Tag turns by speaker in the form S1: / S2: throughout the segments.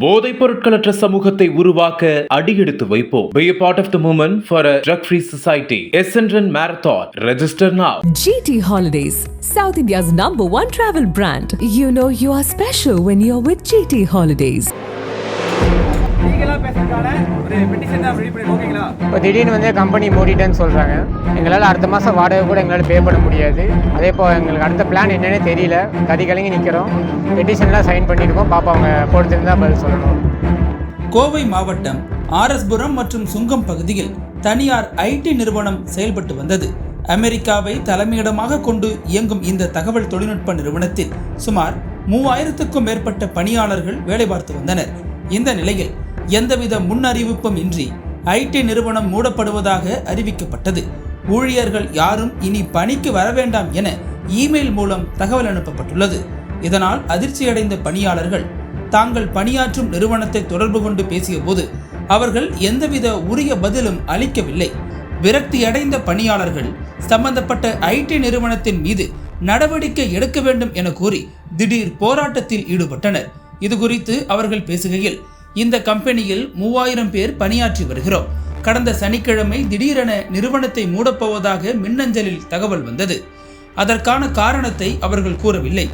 S1: போதைப் பொருட்களற்ற சமூகத்தை உருவாக்க அடியெடுத்து வைப்போம். Be a part of the movement for a drug-free society. Essendon Marathon. Register now.
S2: GT Holidays, South India's #1 travel brand. You know you are special when you're with GT Holidays.
S3: இப்போ திடீர்னு company மூடிட்டேன்னு சொல்கிறாங்க. எங்களால் அடுத்த மாதம் வாடகை கூட எங்களால் பே பண்ண முடியாது. அதே இப்போ எங்களுக்கு அடுத்த பிளான் என்னென்னு தெரியல. கதி கலங்கி நிற்கிறோம். பெட்டிஷன்லாம் சைன் பண்ணியிருக்கோம். பாப்பா அவங்க பொறுத்திருந்தா பதில் சொல்லணும்.
S4: கோவை மாவட்டம் ஆர்எஸ்புரம் மற்றும் சுங்கம் பகுதியில் தனியார் ஐடி நிறுவனம் செயல்பட்டு வந்தது. அமெரிக்காவை தலைமையிடமாக கொண்டு இயங்கும் இந்த தகவல் தொழில்நுட்ப நிறுவனத்தில் சுமார் 3000க்கும் மேற்பட்ட பணியாளர்கள் வேலை பார்த்து வந்தனர். இந்த நிலையில் எந்தவித முன்னறிவிப்பும் இன்றி ஐடி நிறுவனம் மூடப்படுவதாக அறிவிக்கப்பட்டது. ஊழியர்கள் யாரும் இனி பணிக்கு வர வேண்டாம் என இமெயில் மூலம் தகவல் அனுப்பப்பட்டுள்ளது. இதனால் அதிர்ச்சியடைந்த பணியாளர்கள் தாங்கள் பணியாற்றும் நிறுவனத்தை தொடர்பு கொண்டு பேசிய போது அவர்கள் எந்தவித உரிய பதிலும் அளிக்கவில்லை. விரக்தியடைந்த பணியாளர்கள் சம்பந்தப்பட்ட ஐடி நிறுவனத்தின் மீது நடவடிக்கை எடுக்க வேண்டும் என கூறி திடீர் போராட்டத்தில் ஈடுபட்டனர். இது குறித்து அவர்கள் பேசுகையில், இந்த கம்பெனியில் 3000 பேர் பணியாற்றி வருகிறோம். கடந்த சனிக்கிழமை திடீரென நிறுவனத்தை மூடப்போவதாக மின்னஞ்சலில் தகவல் வந்தது. அதற்கான காரணத்தை அவர்கள் கூறவில்லை.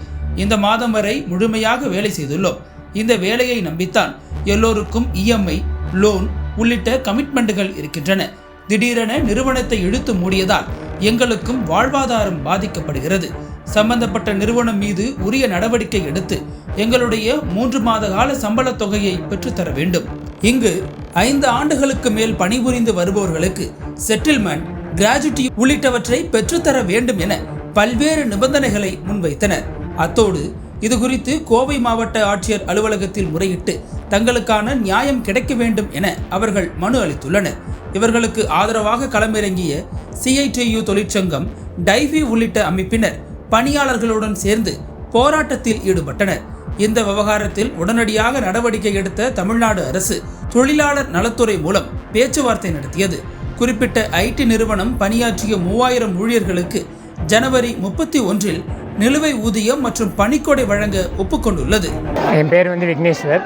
S4: இந்த மாதம் வரை முழுமையாக வேலை செய்துள்ளோம். இந்த வேலையை நம்பித்தான் எல்லோருக்கும் இஎம்ஐ, லோன் உள்ளிட்ட கமிட்மெண்ட்டுகள் இருக்கின்றன. திடீரென நிறுவனத்தை இழுத்து மூடியதால் எங்களுக்கும் வாழ்வாதாரம் பாதிக்கப்படுகிறது. சம்பந்தப்பட்ட நிறுவனம் மீது உரிய நடவடிக்கை எடுத்து எங்களுடைய 3 மாத கால சம்பள தொகையை பெற்றுத்தர வேண்டும். இங்கு 5 ஆண்டுகளுக்கு மேல் பணிபுரிந்து வருபவர்களுக்கு செட்டில்மெண்ட், கிராஜுவிட்டி உள்ளிட்டவற்றை பெற்றுத்தர வேண்டும் என பல்வேறு நிபந்தனைகளை முன்வைத்தனர். அத்தோடு இது குறித்து கோவை மாவட்ட ஆட்சியர் அலுவலகத்தில் முறையிட்டு தங்களுக்கான நியாயம் கிடைக்க வேண்டும் என அவர்கள் மனு அளித்துள்ளனர். இவர்களுக்கு ஆதரவாக களமிறங்கிய CITU தொழிற்சங்கம், டைஃபி உள்ளிட்ட அமைப்பினர் பணியாளர்களுடன் சேர்ந்து போராட்டத்தில் ஈடுபட்டனர். இந்த விவகாரத்தில் உடனடியாக நடவடிக்கை எடுத்த தமிழ்நாடு அரசு தொழிலாளர் நலத்துறை மூலம் பேச்சுவார்த்தை நடத்தியது. குறிப்பிட்ட ஐடி நிறுவனம் பணியாற்றிய 3000 ஊழியர்களுக்கு ஜனவரி 31 நிலுவை ஊதியம் மற்றும் பணிக்கொடை வழங்க ஒப்புக்கொண்டுள்ளது.
S3: என் பேர் விக்னேஸ்வர்.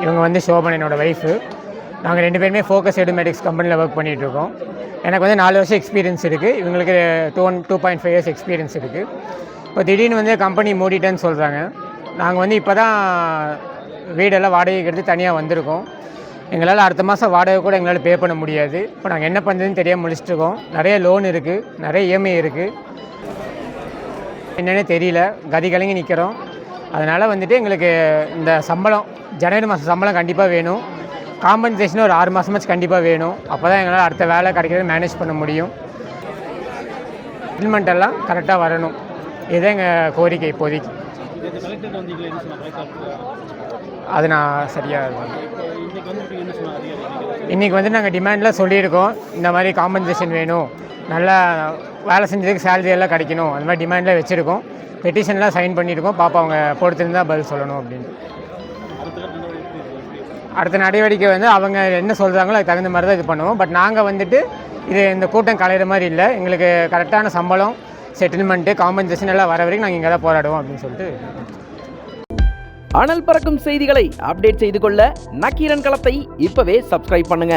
S3: இவங்க சோபன், என்னோட ஒய்ஃபு. நாங்கள் 2 பேருமே ஃபோக்கஸ் எடுமெடிக்ஸ் கம்பெனியில் ஒர்க் பண்ணிகிட்ருக்கோம். எனக்கு 4 வருஷம் எக்ஸ்பீரியன்ஸ் இருக்குது. இவங்களுக்கு 2.5 இயர்ஸ் எக்ஸ்பீரியன்ஸ் இருக்குது. இப்போ திடீர்னு கம்பெனி மூடிட்டேன்னு சொல்கிறாங்க. நாங்கள் இப்போ தான் வீடெல்லாம் வாடகைக்கு எடுத்து தனியாக வந்திருக்கோம். எங்களால் அடுத்த மாதம் வாடகை கூட எங்களால் பே பண்ண முடியாது. இப்போ நாங்கள் என்ன பண்ணுறதுன்னு தெரியாமல் முடிச்சுட்ருக்கோம். நிறைய லோன் இருக்குது, நிறைய இஎம்ஐ இருக்குது. என்னென்னு தெரியல. கதி கலங்கி நிற்கிறோம். அதனால் எங்களுக்கு இந்த சம்பளம், ஜனவரி மாதம் சம்பளம் கண்டிப்பாக வேணும். காம்பன்சேஷன் ஒரு 6 மாதமாச்சு கண்டிப்பாக வேணும். அப்போ தான் எங்களால் அடுத்த வேலை கிடைக்கிறது மேனேஜ் பண்ண முடியும். செட்டில்மெண்ட் எல்லாம் கரெக்டாக வரணும். இதுதான் எங்கள் கோரிக்கை இப்போதைக்கு. அது நான் சரியாக இருக்கும். இன்றைக்கி நாங்கள் டிமாண்டில் சொல்லியிருக்கோம். இந்த மாதிரி காம்பன்சேஷன் வேணும், நல்லா வேலை செஞ்சதுக்கு சேலரி எல்லாம் கிடைக்கணும், அந்த மாதிரி டிமாண்டில் வச்சுருக்கோம். பெட்டிஷன்லாம் சைன் பண்ணியிருக்கோம். பாப்பா அவங்க பொறுத்திருந்தால் பதில் சொல்லணும் அப்படின்ட்டு. அடுத்த நடவடிக்கை அவங்க என்ன சொல்கிறாங்களோ அதுக்கு தகுந்த மாதிரி தான் இது பண்ணுவோம். பட் நாங்கள் இது இந்த கூட்டம் கலையிற மாதிரி இல்லை. எங்களுக்கு கரெக்டான சம்பளம், செட்டில்மெண்ட்டு, காம்பன்சேஷன் எல்லாம் வர வரைக்கும் நாங்கள் இங்கே தான் போராடுவோம் அப்படின்னு சொல்லிட்டு.
S5: அனல் பறக்கும் செய்திகளை அப்டேட் செய்து கொள்ள நக்கீரன் களத்தை இப்பவே சப்ஸ்கிரைப் பண்ணுங்க.